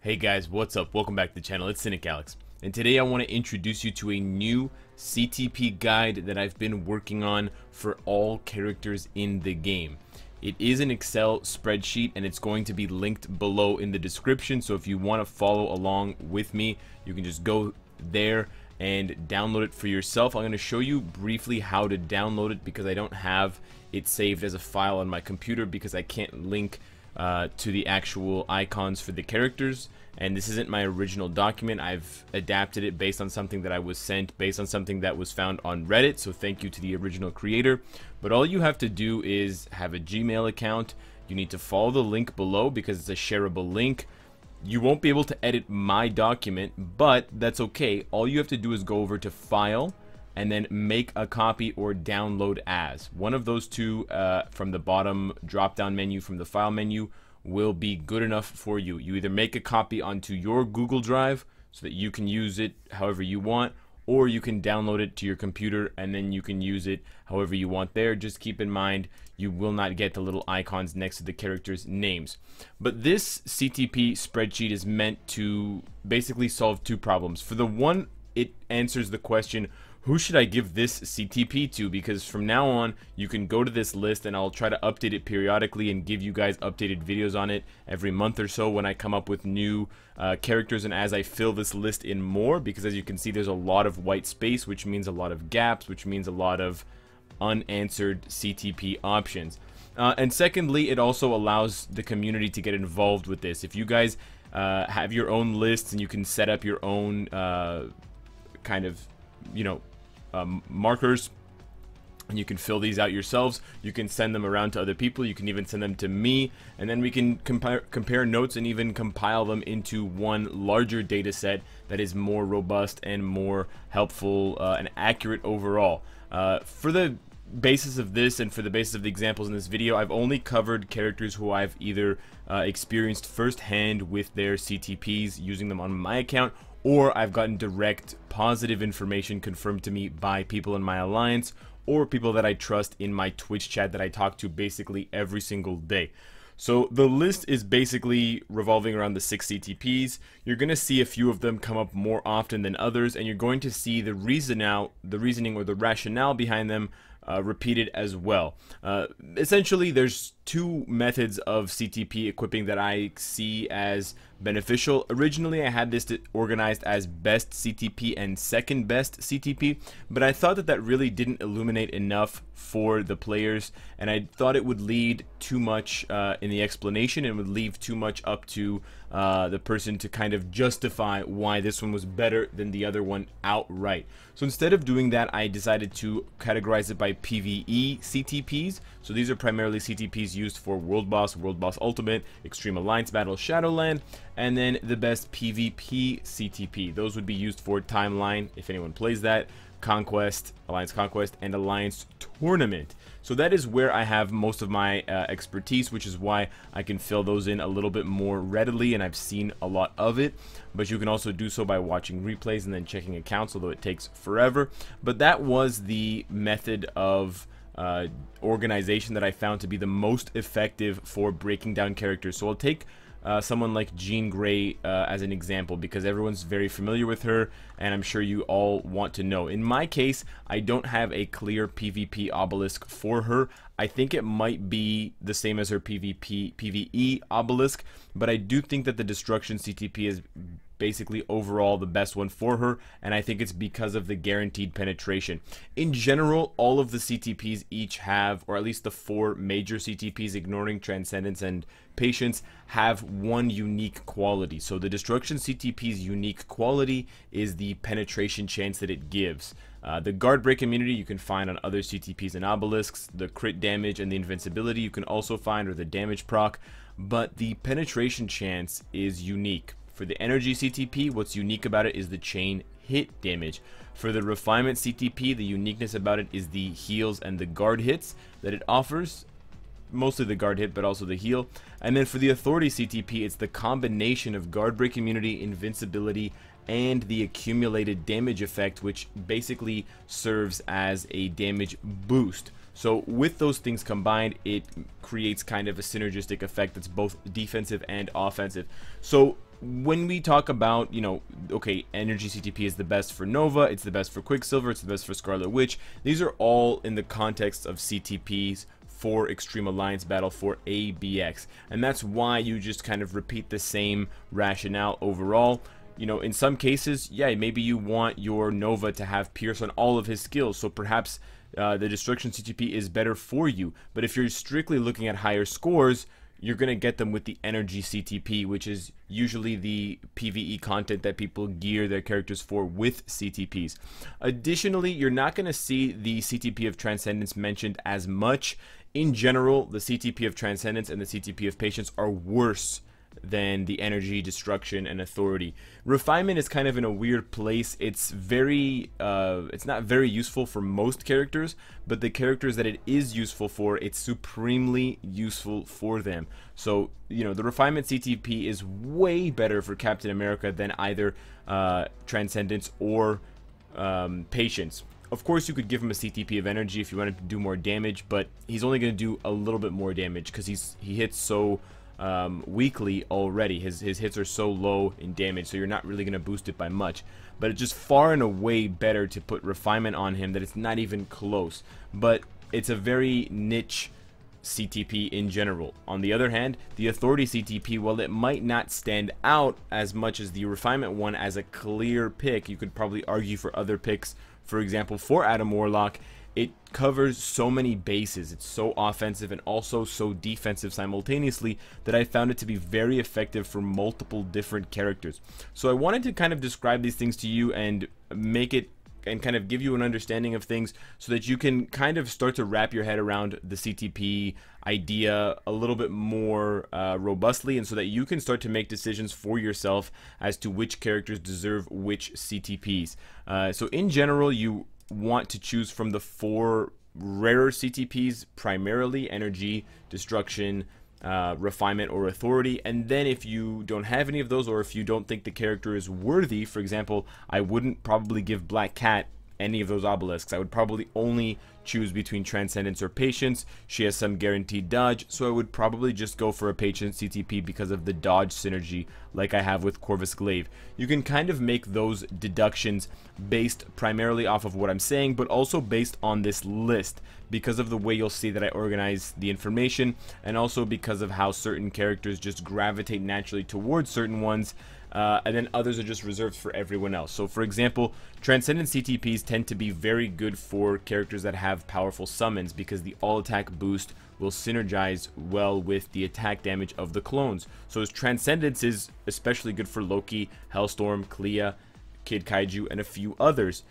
Hey guys, what's up? Welcome back to the channel. It's Cynicalex, and today I want to introduce you to a new CTP guide that I've been working on for all characters in the game. It is an Excel spreadsheet and it's going to be linked below in the description, so if you want to follow along with me, you can just go there and download it for yourself. I'm going to show you briefly how to download it because I don't have it saved as a file on my computer because I can't link to the actual icons for the characters, and this isn't my original document. I've adapted it based on something that I was sent, based on something that was found on Reddit, so thank you to the original creator. But all you have to do is have a Gmail account. You need to follow the link below because it's a shareable link. You won't be able to edit my document, but that's okay. All you have to do is go over to File and then make a copy or download as. One of those two from the bottom drop down menu from the file menu will be good enough for you. You either make a copy onto your Google Drive so that you can use it however you want, or you can download it to your computer and then you can use it however you want there. Just keep in mind you will not get the little icons next to the characters' names. But this CTP spreadsheet is meant to basically solve two problems. For the one, it answers the question, who should I give this CTP to? Because from now on, you can go to this list and I'll try to update it periodically and give you guys updated videos on it every month or so when I come up with new characters and as I fill this list in more, because as you can see, there's a lot of white space, which means a lot of gaps, which means a lot of unanswered CTP options. And secondly, it also allows the community to get involved with this. If you guys have your own lists and you can set up your own kind of, you know, markers, and you can fill these out yourselves. You can send them around to other people. You can even send them to me, and then we can compare notes and even compile them into one larger data set that is more robust and more helpful and accurate overall. For the basis of this and for the basis of the examples in this video, I've only covered characters who I've either experienced firsthand with their CTPs using them on my account, or I've gotten direct positive information confirmed to me by people in my alliance or people that I trust in my Twitch chat that I talk to basically every single day. So the list is basically revolving around the 6 CTPs. You're going to see a few of them come up more often than others, and you're going to see the reasoning or the rationale behind them repeated as well. Essentially, there's two methods of CTP equipping that I see as beneficial. Originally, I had this organized as best CTP and second best CTP, but I thought that that really didn't illuminate enough for the players, and I thought it would lead too much in the explanation and would leave too much up to the person to kind of justify why this one was better than the other one outright. So instead of doing that, I decided to categorize it by PvE CTPs. So these are primarily CTPs used for World Boss Ultimate, Extreme Alliance Battle, Shadowland, and then the best PvP CTP. Those would be used for Timeline, if anyone plays that, Conquest, Alliance Conquest, and Alliance Tournament. So that is where I have most of my expertise, which is why I can fill those in a little bit more readily, and I've seen a lot of it. But you can also do so by watching replays and then checking accounts, although it takes forever. But that was the method of organization that I found to be the most effective for breaking down characters. So I'll take someone like Jean Grey as an example because everyone's very familiar with her and I'm sure you all want to know. In my case, I don't have a clear PvP obelisk for her. I think it might be the same as her PvE obelisk, but I do think that the Destruction CTP is basically overall the best one for her, and I think it's because of the guaranteed penetration. In general, all of the CTPs each have, or at least the 4 major CTPs, ignoring Transcendence and Patience, have one unique quality. So the Destruction CTP's unique quality is the penetration chance that it gives. The guard break immunity you can find on other CTPs and obelisks. The crit damage and the invincibility you can also find, or the damage proc, but the penetration chance is unique. For the energy CTP, what's unique about it is the chain hit damage. For the refinement CTP, the uniqueness about it is the heals and the guard hits that it offers. Mostly the guard hit, but also the heal. And then for the authority CTP, it's the combination of guard break immunity, invincibility, and the accumulated damage effect, which basically serves as a damage boost. So with those things combined, it creates kind of a synergistic effect that's both defensive and offensive. So when we talk about, okay, energy CTP is the best for Nova, it's the best for Quicksilver, it's the best for Scarlet Witch. These are all in the context of CTPs for Extreme Alliance Battle for ABX, and that's why you just kind of repeat the same rationale overall. In some cases, yeah, maybe you want your Nova to have Pierce on all of his skills, so perhaps the Destruction CTP is better for you. But if you're strictly looking at higher scores, you're going to get them with the Energy CTP, which is usually the PvE content that people gear their characters for with CTPs. Additionally, you're not going to see the CTP of Transcendence mentioned as much. In general, the CTP of Transcendence and the CTP of Patience are worse than the Energy, Destruction, and Authority. Refinement is kind of in a weird place. It's not very useful for most characters, but the characters that it is useful for, it's supremely useful for them. So, the Refinement CTP is way better for Captain America than either Transcendence or Patience. Of course, you could give him a CTP of Energy if you wanted to do more damage, but he's only going to do a little bit more damage because he hits so weakly already. His hits are so low in damage, so you're not really going to boost it by much. But it's just far and away better to put Refinement on him that it's not even close. But it's a very niche CTP in general. On the other hand, the Authority CTP, while it might not stand out as much as the Refinement one as a clear pick, you could probably argue for other picks. For example, for Adam Warlock, it covers so many bases. It's so offensive and also so defensive simultaneously that I found it to be very effective for multiple different characters. So I wanted to kind of describe these things to you and make it and kind of give you an understanding of things so that you can kind of start to wrap your head around the CTP idea a little bit more robustly, and so that you can start to make decisions for yourself as to which characters deserve which CTPs. So in general, you want to choose from the 4 rarer CTPs, primarily Energy, Destruction, Refinement, or Authority. And then if you don't have any of those, or if you don't think the character is worthy, for example, I wouldn't probably give Black Cat any of those obelisks. I would probably only choose between Transcendence or Patience. She has some guaranteed dodge, so I would probably just go for a Patience CTP because of the dodge synergy like I have with Corvus Glaive. You can kind of make those deductions based primarily off of what I'm saying, but also based on this list because of the way you'll see that I organize the information, and also because of how certain characters just gravitate naturally towards certain ones, and then others are just reserved for everyone else. So for example, Transcendent CTPs tend to be very good for characters that have powerful summons because the all attack boost will synergize well with the attack damage of the clones. So Transcendence is especially good for Loki, Hellstorm, Clea, Kid Kaiju, and a few others.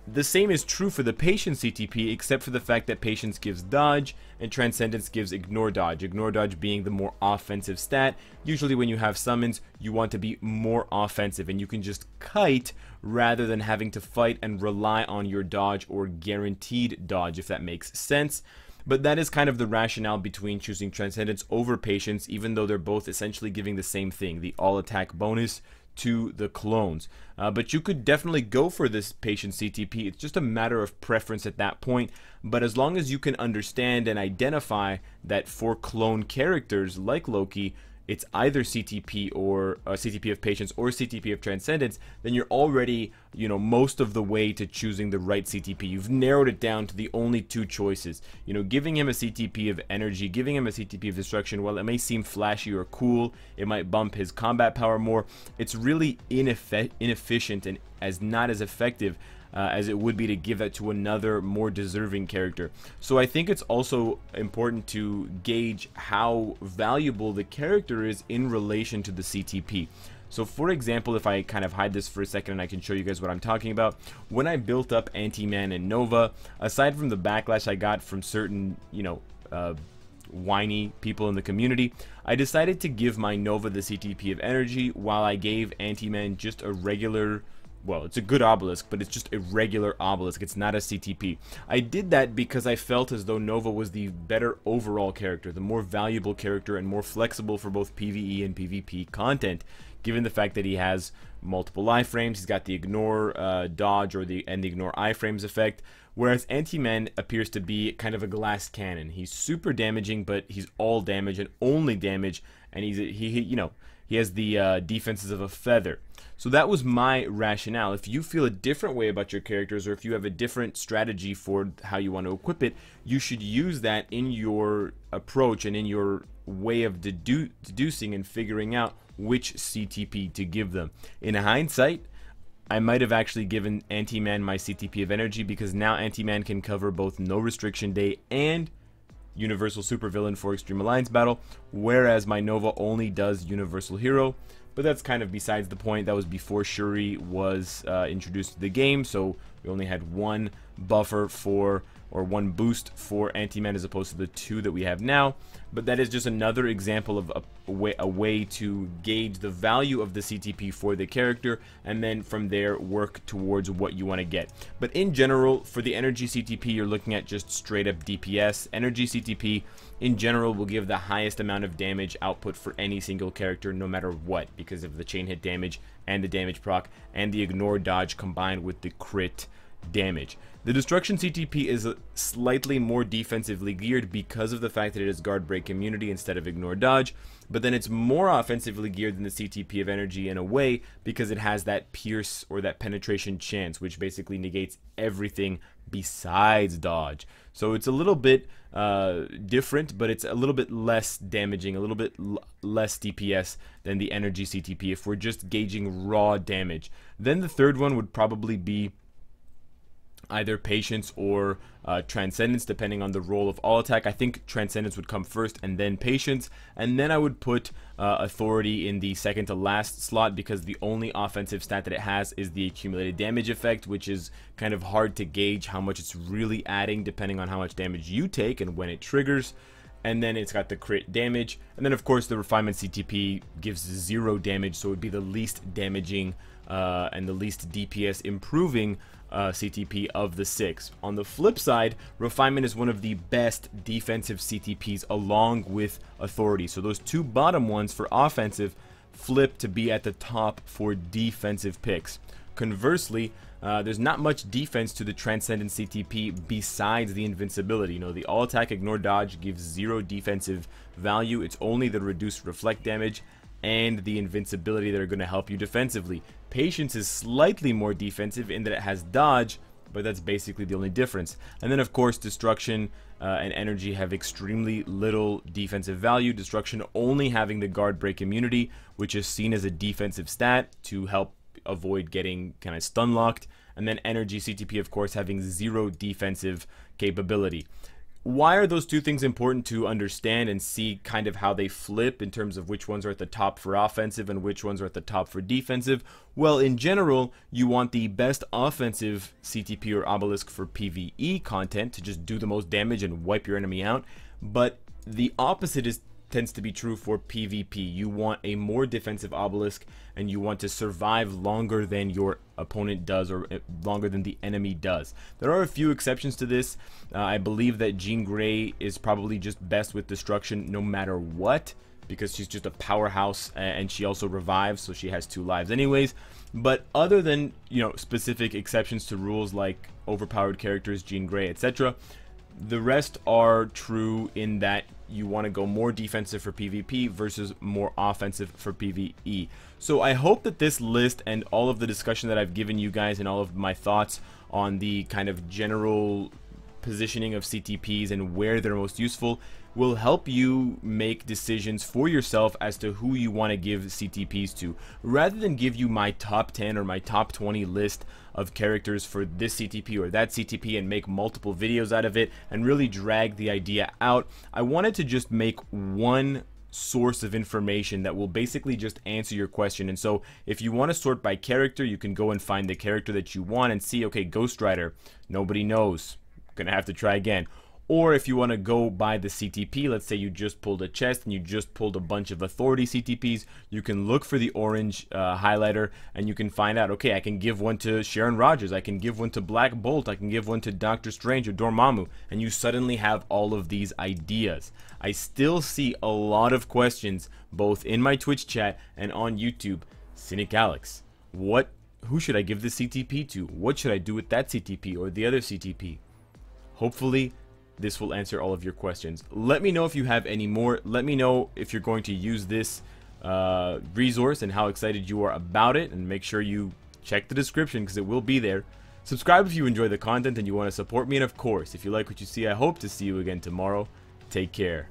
The same is true for the Patience CTP, except for the fact that Patience gives dodge and Transcendence gives ignore dodge. Ignore dodge being the more offensive stat. Usually when you have summons, you want to be more offensive, and you can just kite rather than having to fight and rely on your dodge or guaranteed dodge, if that makes sense. But that is kind of the rationale between choosing Transcendence over Patience, even though they're both essentially giving the same thing, the all attack bonus to the clones. But you could definitely go for this Patience CTP. It's just a matter of preference at that point. But as long as you can understand and identify that for clone characters like Loki, it's either CTP or CTP of Patience or CTP of Transcendence, then you're already, most of the way to choosing the right CTP. You've narrowed it down to the only 2 choices. Giving him a CTP of Energy, giving him a CTP of Destruction, while it may seem flashy or cool, it might bump his combat power more, it's really inefficient and not as effective as it would be to give that to another more deserving character. So I think it's also important to gauge how valuable the character is in relation to the CTP. So for example, if I kind of hide this for a second and I can show you guys what I'm talking about, when I built up Ant-Man and Nova, aside from the backlash I got from certain, whiny people in the community, I decided to give my Nova the CTP of Energy, while I gave Ant-Man just a regular, well, it's a good obelisk, but it's just a regular obelisk. It's not a CTP. I did that because I felt as though Nova was the better overall character, the more valuable character, and more flexible for both PvE and PvP content, given the fact that he has multiple iframes. He's got the ignore dodge and the ignore iframes effect, whereas Ant-Man appears to be kind of a glass cannon. He's super damaging, but he's all damage and only damage, and he has the defenses of a feather. So that was my rationale. If you feel a different way about your characters, or if you have a different strategy for how you want to equip it, you should use that in your approach and in your way of deducing and figuring out which CTP to give them. In hindsight, I might have actually given Anti-Man my CTP of energy, because now Anti-Man can cover both No Restriction Day and Universal Supervillain for Extreme Alliance Battle, whereas my Nova only does Universal Hero. But that's kind of besides the point. That was before Shuri was introduced to the game, so we only had one buffer for, or one boost for Anti-Man as opposed to the two that we have now. But that is just another example of a way to gauge the value of the CTP for the character, and then from there work towards what you want to get. But in general, for the energy CTP, you're looking at just straight up DPS. Energy CTP in general will give the highest amount of damage output for any single character, no matter what, because of the chain hit damage and the damage proc and the ignore dodge combined with the crit damage. The destruction CTP is slightly more defensively geared because of the fact that it is guard break immunity instead of ignore dodge, but then it's more offensively geared than the CTP of energy in a way, because it has that pierce or that penetration chance, which basically negates everything besides dodge. So it's a little bit different, but it's a little bit less damaging, a little bit less DPS than the energy CTP if we're just gauging raw damage. Then the third one would probably be either Patience or Transcendence, depending on the role of all attack. I think Transcendence would come first and then Patience, and then I would put Authority in the second to last slot, because the only offensive stat that it has is the accumulated damage effect, which is kind of hard to gauge how much it's really adding depending on how much damage you take and when it triggers. And then it's got the crit damage, and then of course the Refinement CTP gives 0 damage, so it would be the least damaging and the least DPS improving CTP of the 6. On the flip side, Refinement is one of the best defensive CTPs along with Authority. So those two bottom ones for offensive flip to be at the top for defensive picks. Conversely, there's not much defense to the Transcendence CTP besides the invincibility. You know, the all attack ignore dodge gives 0 defensive value. It's only the reduced reflect damage and the invincibility that are going to help you defensively. Patience is slightly more defensive in that it has dodge, but that's basically the only difference. And then of course Destruction and Energy have extremely little defensive value. Destruction only having the guard break immunity, which is seen as a defensive stat to help avoid getting kind of stun locked, and then Energy CTP of course having 0 defensive capability. Why are those two things important to understand and see kind of how they flip in terms of which ones are at the top for offensive and which ones are at the top for defensive? Well, in general, you want the best offensive CTP or obelisk for PvE content to just do the most damage and wipe your enemy out, but the opposite tends to be true for PvP. You want a more defensive obelisk, and you want to survive longer than your opponent does, or longer than the enemy does. There are a few exceptions to this. I believe that Jean Grey is probably just best with destruction no matter what, because she's just a powerhouse, and she also revives, so she has 2 lives anyways. But other than, you know, specific exceptions to rules like overpowered characters, Jean Grey, etc., the rest are true in that you want to go more defensive for PvP versus more offensive for PvE. So I hope that this list and all of the discussion that I've given you guys and all of my thoughts on the kind of general positioning of CTPs and where they're most useful will help you make decisions for yourself as to who you want to give CTPs to. Rather than give you my top 10 or my top 20 list of characters for this CTP or that CTP and make multiple videos out of it and really drag the idea out, I wanted to just make one source of information that will basically just answer your question. And so if you want to sort by character, you can go and find the character that you want and see, okay, Ghost Rider, nobody knows, gonna have to try again. Or if you want to go by the CTP, let's say you just pulled a chest and you just pulled a bunch of Authority CTPs, you can look for the orange highlighter and you can find out, okay, I can give one to Sharon Rogers, I can give one to Black Bolt, I can give one to Doctor Strange or Dormammu, and you suddenly have all of these ideas. I still see a lot of questions both in my Twitch chat and on YouTube. Cynicalex, who should I give the CTP to? What should I do with that CTP or the other CTP? Hopefully this will answer all of your questions. Let me know if you have any more. Let me know if you're going to use this resource and how excited you are about it, and make sure you check the description because it will be there. Subscribe if you enjoy the content and you want to support me, and of course, if you like what you see, I hope to see you again tomorrow. Take care.